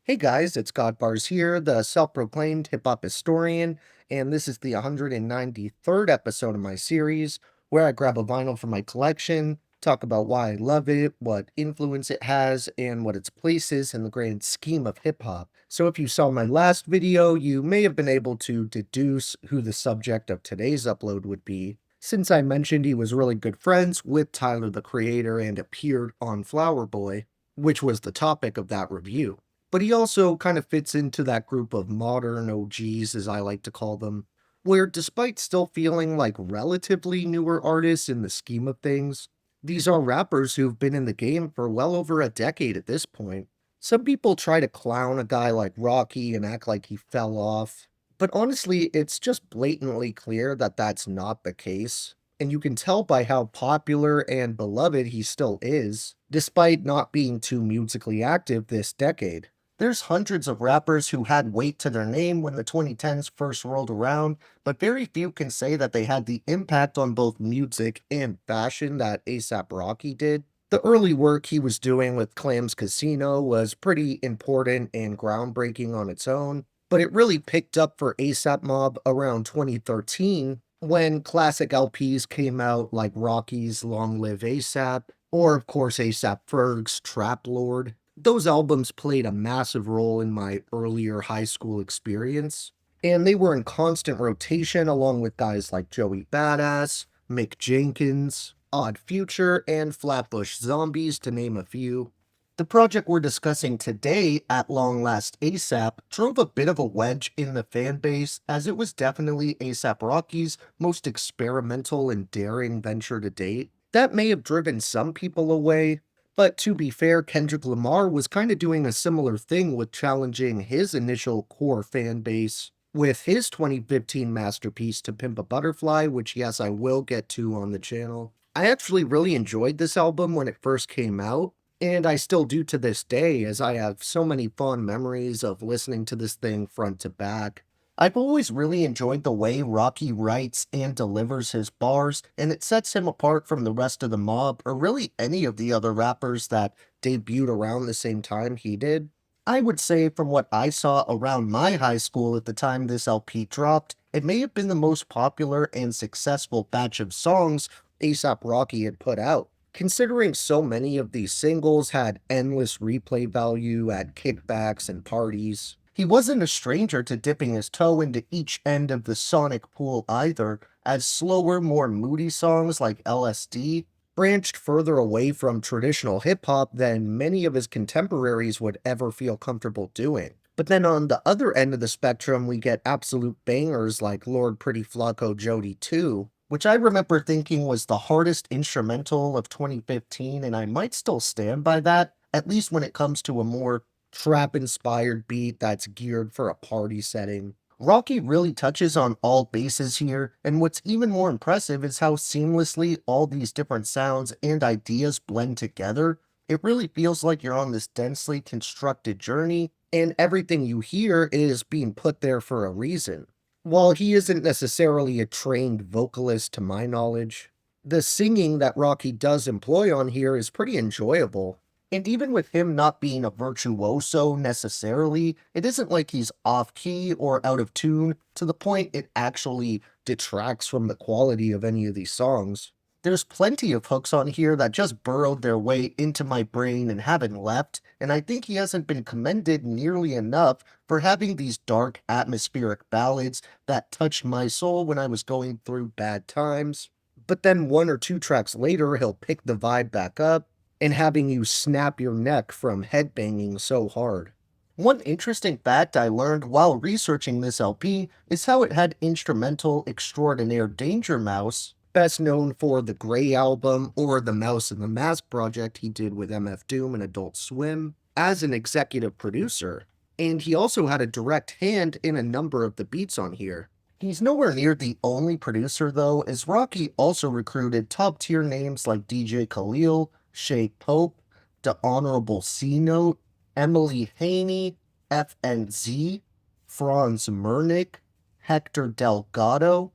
Hey guys, it's Godbars here, the self-proclaimed hip-hop historian, and this is the 193rd episode of my series, where I grab a vinyl from my collection, talk about why I love it, what influence it has, and what its place is in the grand scheme of hip-hop. So if you saw my last video, you may have been able to deduce who the subject of today's upload would be, since I mentioned he was really good friends with Tyler the Creator and appeared on Flower Boy, which was the topic of that review. But he also kind of fits into that group of modern OGs, as I like to call them, where despite still feeling like relatively newer artists in the scheme of things, these are rappers who've been in the game for well over a decade at this point. Some people try to clown a guy like Rocky and act like he fell off, but honestly, it's just blatantly clear that that's not the case. And you can tell by how popular and beloved he still is, despite not being too musically active this decade. There's hundreds of rappers who had weight to their name when the 2010s first rolled around, but very few can say that they had the impact on both music and fashion that A$AP Rocky did. The early work he was doing with Clams Casino was pretty important and groundbreaking on its own, but it really picked up for A$AP Mob around 2013 when classic LPs came out like Rocky's Long Live A$AP, or of course A$AP Ferg's Trap Lord. Those albums played a massive role in my earlier high school experience, and they were in constant rotation along with guys like Joey Badass, Mick Jenkins, Odd Future, and Flatbush Zombies, to name a few. The project we're discussing today, At Long Last ASAP, drove a bit of a wedge in the fan base, as it was definitely A$AP Rocky's most experimental and daring venture to date. That may have driven some people away, but to be fair, Kendrick Lamar was kind of doing a similar thing with challenging his initial core fan base with his 2015 masterpiece To Pimp a Butterfly, which yes, I will get to on the channel. I actually really enjoyed this album when it first came out, and I still do to this day, as I have so many fond memories of listening to this thing front to back. I've always really enjoyed the way Rocky writes and delivers his bars, and it sets him apart from the rest of the mob, or really any of the other rappers that debuted around the same time he did. I would say from what I saw around my high school at the time this LP dropped, it may have been the most popular and successful batch of songs A$AP Rocky had put out. Considering so many of these singles had endless replay value at kickbacks and parties, he wasn't a stranger to dipping his toe into each end of the sonic pool either, as slower, more moody songs like LSD branched further away from traditional hip-hop than many of his contemporaries would ever feel comfortable doing. But then on the other end of the spectrum, we get absolute bangers like Lord Pretty Flacco Jody 2, which I remember thinking was the hardest instrumental of 2015, and I might still stand by that, at least when it comes to a more trap-inspired beat that's geared for a party setting. Rocky really touches on all bases here, and what's even more impressive is how seamlessly all these different sounds and ideas blend together. It really feels like you're on this densely constructed journey, and everything you hear is being put there for a reason. While he isn't necessarily a trained vocalist to my knowledge, the singing that Rocky does employ on here is pretty enjoyable. And even with him not being a virtuoso necessarily, it isn't like he's off key or out of tune to the point it actually detracts from the quality of any of these songs. There's plenty of hooks on here that just burrowed their way into my brain and haven't left, and I think he hasn't been commended nearly enough for having these dark, atmospheric ballads that touched my soul when I was going through bad times. But then one or two tracks later, he'll pick the vibe back up and having you snap your neck from headbanging so hard. One interesting fact I learned while researching this LP is how it had instrumental extraordinaire Danger Mouse, best known for the Grey album or the Mouse and the Mask project he did with MF Doom and Adult Swim, as an executive producer, and he also had a direct hand in a number of the beats on here. He's nowhere near the only producer though, as Rocky also recruited top tier names like DJ Khalil, Shay Pope, The Honorable C Note, Emily Haney, FNZ, Franz Mernick, Hector Delgado,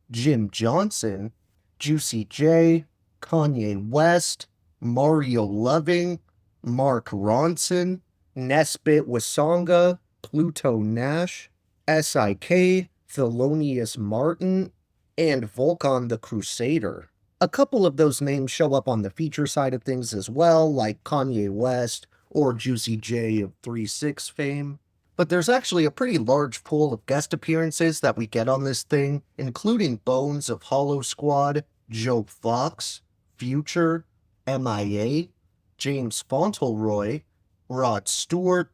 Jim Johnson, Juicy J, Kanye West, Mario Loving, Mark Ronson, Nesbit Wasonga, Pluto Nash, SIK, Thelonious Martin, and Vulcan the Crusader. A couple of those names show up on the feature side of things as well, like Kanye West or Juicy J of 3-6 fame. But there's actually a pretty large pool of guest appearances that we get on this thing, including Bones of Hollow Squad, Joe Fox, Future, MIA, James Fauntleroy, Rod Stewart,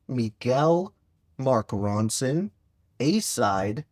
Miguel, Mark Ronson, A-Side,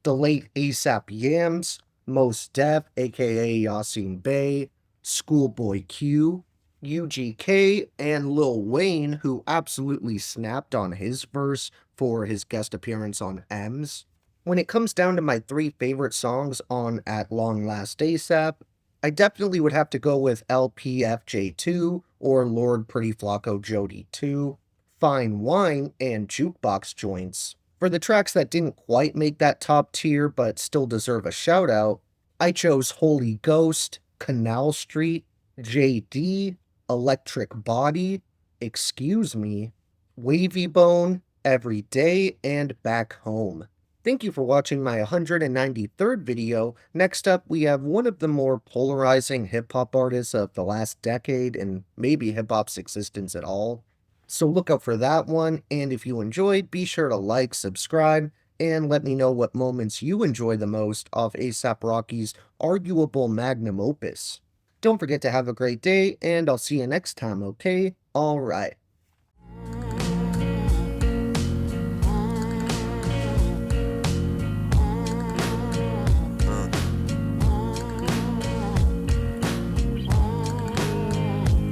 the late ASAP Yams, Mos Def, aka Yasin Bey, Schoolboy Q, UGK, and Lil Wayne, who absolutely snapped on his verse for his guest appearance on M's. When it comes down to my three favorite songs on At.LONG.LAST.A ASAP, I definitely would have to go with LPFJ2 or Lord Pretty Flacco Jody 2, Fine Wine, and Jukebox Joints. For the tracks that didn't quite make that top tier but still deserve a shout out, I chose Holy Ghost, Canal Street, JD, Electric Body, Excuse Me, Wavy Bone, Every Day, and Back Home. Thank you for watching my 193rd video. Next up, we have one of the more polarizing hip-hop artists of the last decade and maybe hip-hop's existence at all. So look out for that one, and if you enjoyed, be sure to like, subscribe, and let me know what moments you enjoy the most of A$AP Rocky's arguable magnum opus. Don't forget to have a great day, and I'll see you next time, okay? Alright.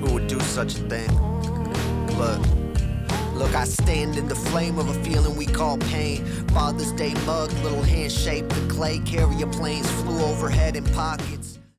Who would do such a thing? Look, I stand in the flame of a feeling we call pain. Father's Day mug, little hand shaped in clay. Carrier planes flew overhead in pockets.